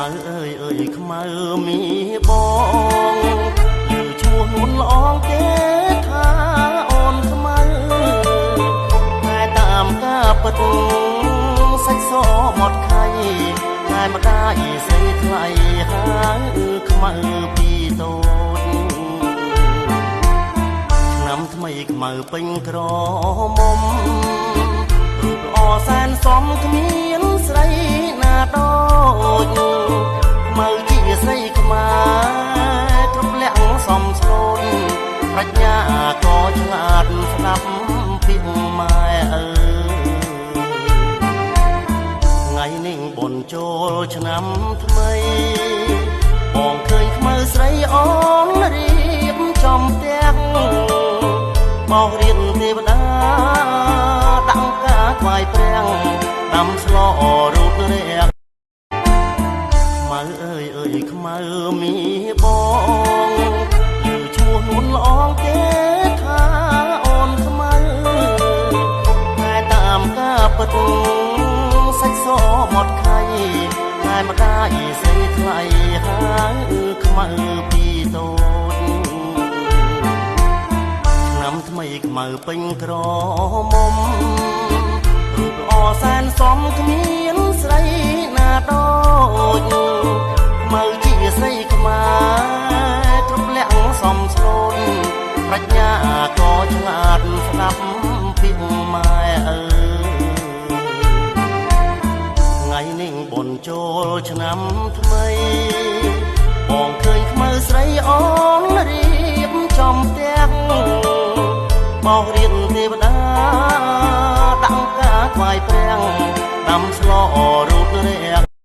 ម៉ៅអើយអើយខ្មៅមីបងឮឈ្មោះនួនល្អងគេថាអូនខ្មៅតែតាមការពិតសាច់សមកខៃតែម្ដាយស្រីថ្លៃហើយខ្មៅពីតូចឆ្នាំថ្មីខ្មៅពេញក្រមុំរូបល្អសែនសមគ្មានស្រីណាដូចខ្មៅជាស្រីខ្មែរគ្រប់លក្ខសំស្លូនប្រាជ្ញាក៏ឆ្លាតស្ដាប់ពីម៉ែអើថ្ងៃនេះបុណ្យចូលឆ្នាំថ្មីបងឃើញខ្មៅស្រីអូនរៀបចំផ្ទះបោករៀនទេវតាដាក់ការថ្វាយព្រះដាំស្លរូតរះខ្មៅអើយអើយខ្មៅមីបងឮឈ្មោះនួនល្អងគេថាអូនខ្មៅតែតាមការពិតសាច់សមកខៃតែម្ដាយស្រីថ្លៃហើយខ្មៅពីតូចឆ្នាំថ្មីខ្មៅពេញក្រមុំរូបល្អសែនសមគ្មានស្រីណាដូចខ្មៅជាស្រីខ្មែរគ្រប់លក្ខសំស្លូនប្រាជ្ញាក៏ឆ្លាតស្ដាប់ពីម៉ែអើថ្ងៃនេះបុណ្យចូលឆ្នាំថ្មីបងឃើញខ្មៅស្រីអូនរៀបចំផ្ទះបោករៀនទេវតាដាក់ការថ្វាយព្រះដាំស្លរូតរះ